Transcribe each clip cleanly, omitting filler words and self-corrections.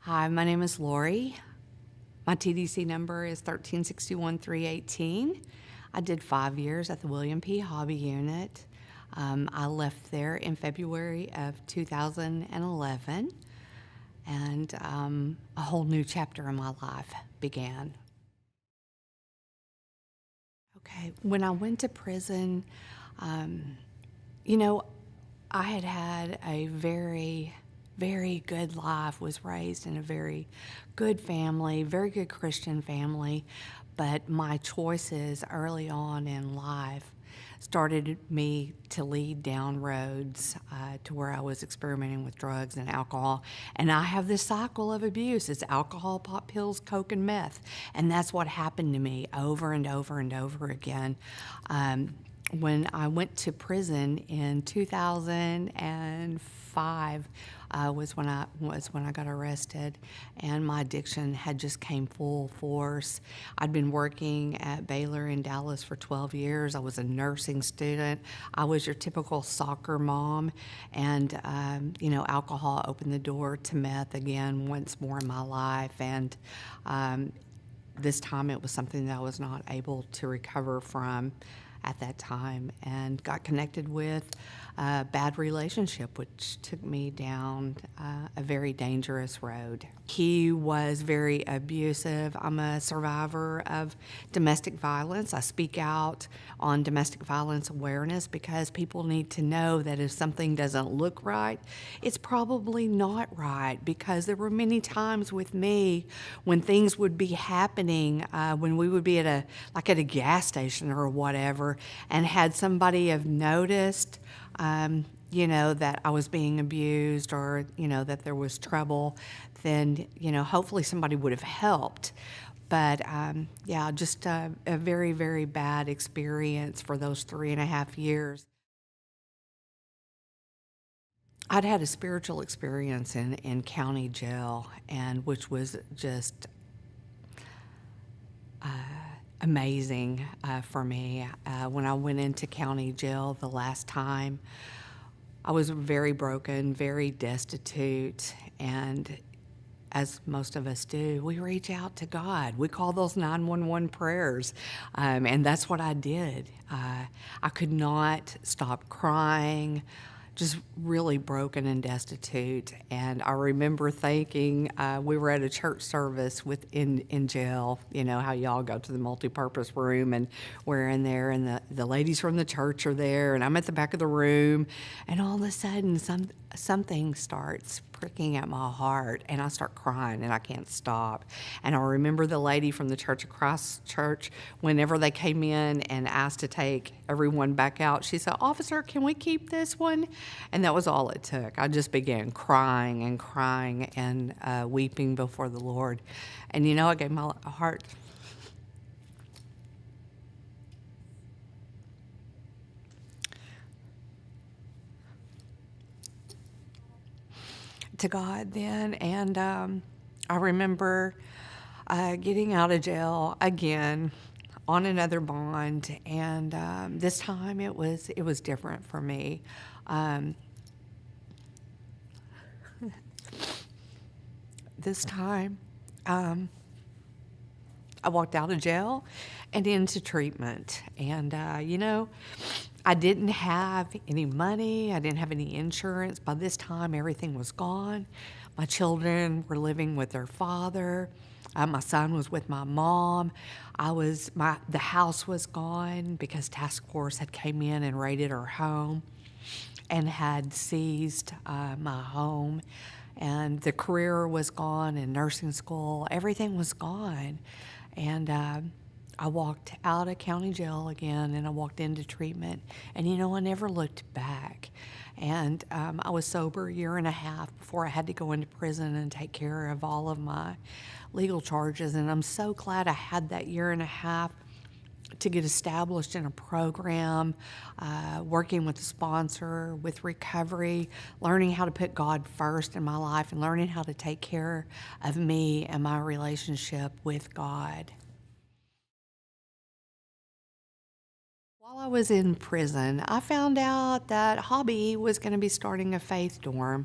Hi, my name is Lori. My TDC number is 1361318. I did 5 years at the William P. Hobby Unit. I left there in February of 2011, and a whole new chapter in my life began. Okay, when I went to prison, um, you know, I had had a very good life, was raised in a very good family, very good Christian family, but my choices early on in life started me to lead down roads to where I was experimenting with drugs and alcohol. And I have this cycle of abuse. It's alcohol, pot pills, coke, and meth. And that's what happened to me over and over and over again. When I went to prison in 2005 was when I got arrested, and my addiction had just came full force. I'd been working at Baylor in Dallas for 12 years. I was a nursing student. I was your typical soccer mom, and alcohol opened the door to meth again once more in my life, and this time it was something that I was not able to recover from at that time, and got connected with a bad relationship, which took me down a very dangerous road. He was very abusive. I'm a survivor of domestic violence. I speak out on domestic violence awareness because people need to know that if something doesn't look right, it's probably not right, because there were many times with me when things would be happening, when we would be at a gas station or whatever, and had somebody have noticed that I was being abused, or that there was trouble, then hopefully somebody would have helped. But just a very, very bad experience for those 3.5 years. I'd had a spiritual experience in county jail, and which was just amazing for me. When I went into county jail the last time, I was very broken, very destitute, and as most of us do, we reach out to God. We call those 911 prayers, and that's what I did. I could not stop crying, just really broken and destitute. And I remember thinking, we were at a church service in jail, how y'all go to the multi-purpose room, and we're in there, and the ladies from the church are there, and I'm at the back of the room, and all of a sudden something starts pricking at my heart, and I start crying, and I can't stop. And I remember the lady from the church across church, whenever they came in and asked to take everyone back out, she said, "Officer, can we keep this one?" And that was all it took. I just began crying and weeping before the Lord. And I gave my heart to God then. And I remember getting out of jail again on another bond, and this time it was different for me. This time, I walked out of jail and into treatment, and I didn't have any money. I didn't have any insurance. By this time, everything was gone. My children were living with their father. My son was with my mom. The house was gone because task force had came in and raided our home and had seized my home. And the career was gone, and nursing school, everything was gone. And I walked out of county jail again, and I walked into treatment, and I never looked back. And I was sober a year and a half before I had to go into prison and take care of all of my legal charges. And I'm so glad I had that year and a half to get established in a program, working with a sponsor, with recovery, learning how to put God first in my life, and learning how to take care of me and my relationship with God. While I was in prison, I found out that Hobby was going to be starting a faith dorm.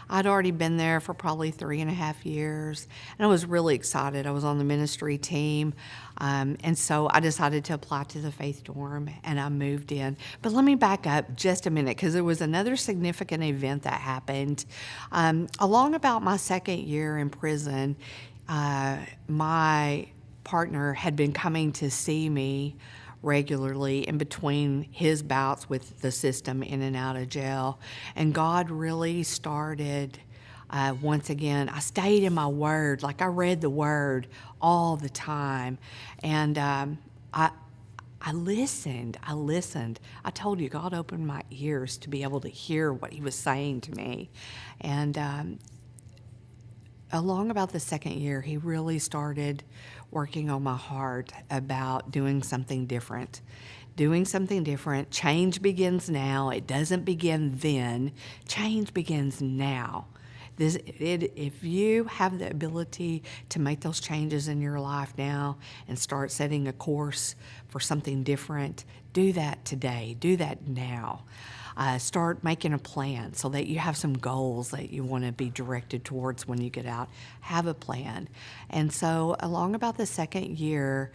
I'd already been there for probably 3.5 years, and I was really excited. I was on the ministry team, and so I decided to apply to the faith dorm, and I moved in. But let me back up just a minute, because there was another significant event that happened. Along about my second year in prison, my partner had been coming to see me regularly in between his bouts with the system in and out of jail. And God really started, once again, I stayed in my word. Like, I read the word all the time. And I listened. I told you, God opened my ears to be able to hear what he was saying to me. And along about the second year, he really started working on my heart about doing something different. Doing something different. Change begins now. It doesn't begin then. Change begins now. If you have the ability to make those changes in your life now and start setting a course for something different, do that today. Do that now. Start making a plan so that you have some goals that you want to be directed towards when you get out. Have a plan. And so along about the second year,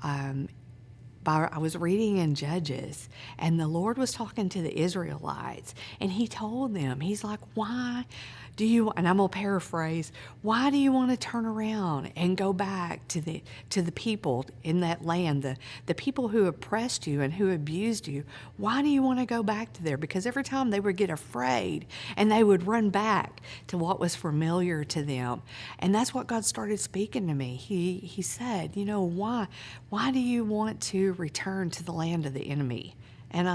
I was reading in Judges, and the Lord was talking to the Israelites, and he told them, he's like, why do you, and I'm going to paraphrase, why do you want to turn around and go back to the people in that land, the people who oppressed you and who abused you? Why do you want to go back to there? Because every time they would get afraid and they would run back to what was familiar to them. And that's what God started speaking to me. He said, why do you want to return to the land of the enemy? And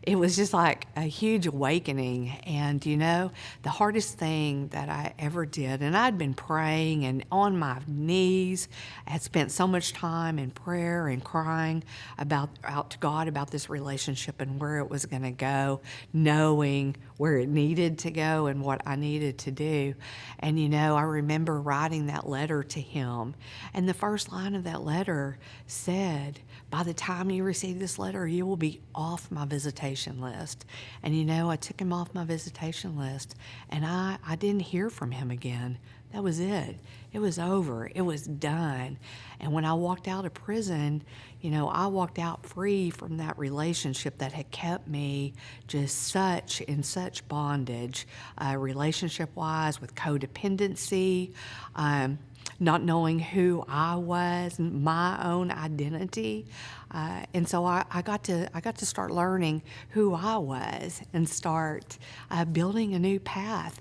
it was just like a huge awakening. And, the hardest thing that I ever did, and I'd been praying and on my knees, I had spent so much time in prayer and crying out to God about this relationship and where it was going to go, knowing where it needed to go and what I needed to do. And, I remember writing that letter to him. And the first line of that letter said, by the time you receive this letter, you will be off my visitation list. And I took him off my visitation list, and I didn't hear from him again. That was it. It was over. It was done. And when I walked out of prison, I walked out free from that relationship that had kept me just in such bondage, relationship-wise, with codependency, not knowing who I was, my own identity. And so I got to start learning who I was and start building a new path.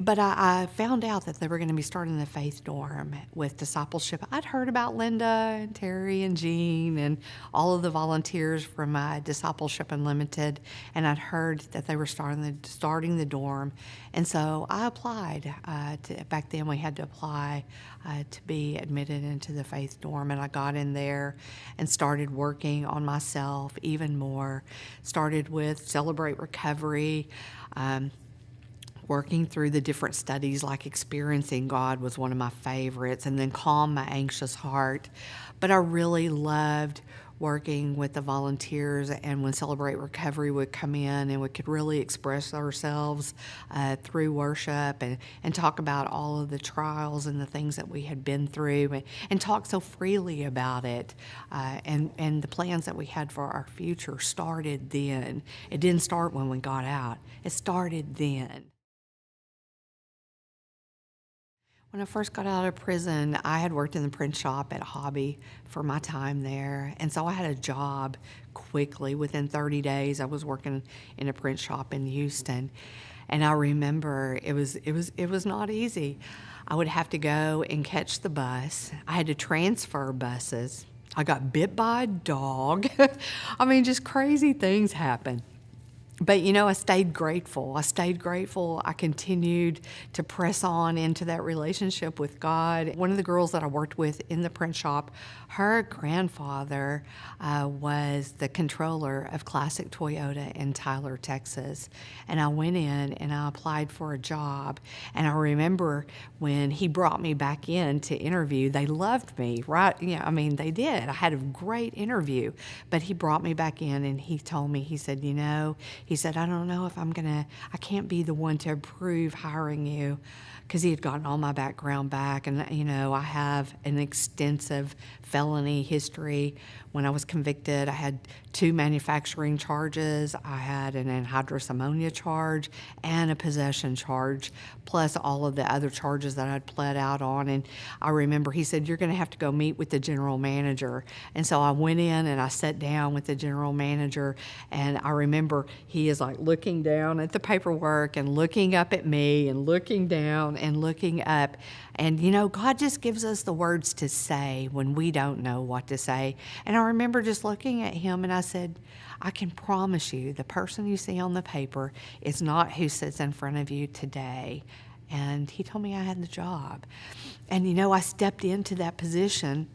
But I found out that they were going to be starting the faith dorm with discipleship. I'd heard about Linda and Terry and Jean and all of the volunteers from Discipleship Unlimited, and I'd heard that they were starting the dorm. And so I applied. Back then we had to apply to be admitted into the faith dorm, and I got in there and started working on myself even more. Started with Celebrate Recovery, working through the different studies, like Experiencing God was one of my favorites, and then Calm My Anxious Heart. But I really loved working with the volunteers, and when Celebrate Recovery would come in, and we could really express ourselves through worship and talk about all of the trials and the things that we had been through, and talk so freely about it. And the plans that we had for our future started then. It didn't start when we got out. It started then. When I first got out of prison, I had worked in the print shop at Hobby for my time there. And so I had a job quickly. Within 30 days, I was working in a print shop in Houston. And I remember it was not easy. I would have to go and catch the bus. I had to transfer buses. I got bit by a dog. I mean, just crazy things happen. But I stayed grateful. I stayed grateful. I continued to press on into that relationship with God. One of the girls that I worked with in the print shop, her grandfather was the controller of Classic Toyota in Tyler, Texas. And I went in and I applied for a job. And I remember when he brought me back in to interview, they loved me, right? I mean, they did. I had a great interview. But he brought me back in and he told me, he said, he said, I don't know if I can't be the one to approve hiring you, because he had gotten all my background back. And, I have an extensive felony history. When I was convicted, I had 2 manufacturing charges. I had an anhydrous ammonia charge and a possession charge, plus all of the other charges that I'd pled out on. And I remember he said, you're going to have to go meet with the general manager. And so I went in and I sat down with the general manager. And I remember he is like looking down at the paperwork and looking up at me and looking down and looking up. And, God just gives us the words to say when we don't know what to say. And I remember just looking at him and I said, I can promise you the person you see on the paper is not who sits in front of you today. And he told me I had the job. And, I stepped into that position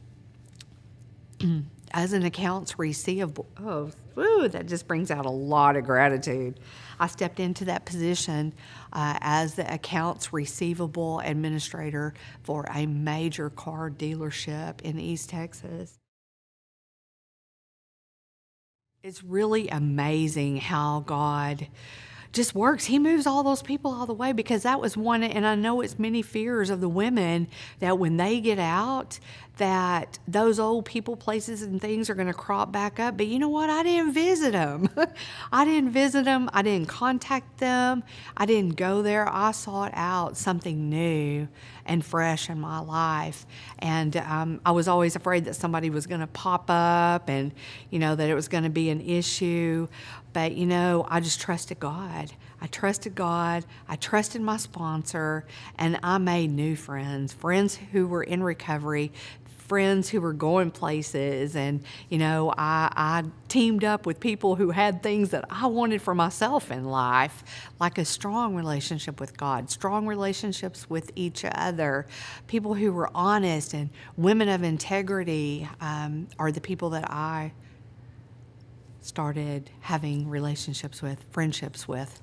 as an accounts receivable. That just brings out a lot of gratitude. I stepped into that position as the accounts receivable administrator for a major car dealership in East Texas. It's really amazing how God just works. He moves all those people all the way, because that was one, and I know it's many fears of the women that when they get out, that those old people, places, and things are going to crop back up. But you know what? I didn't visit them. I didn't visit them. I didn't contact them. I didn't go there. I sought out something new and fresh in my life. And I was always afraid that somebody was going to pop up and, that it was going to be an issue. But, I just trusted God. I trusted God. I trusted my sponsor. And I made new friends who were in recovery, friends who were going places. And, I teamed up with people who had things that I wanted for myself in life, like a strong relationship with God, strong relationships with each other, people who were honest, and women of integrity are the people that I started having relationships with, friendships with.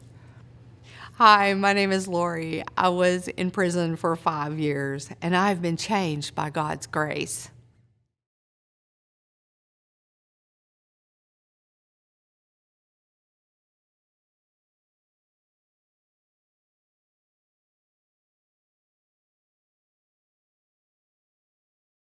Hi, my name is Lori. I was in prison for 5 years, and I've been changed by God's grace.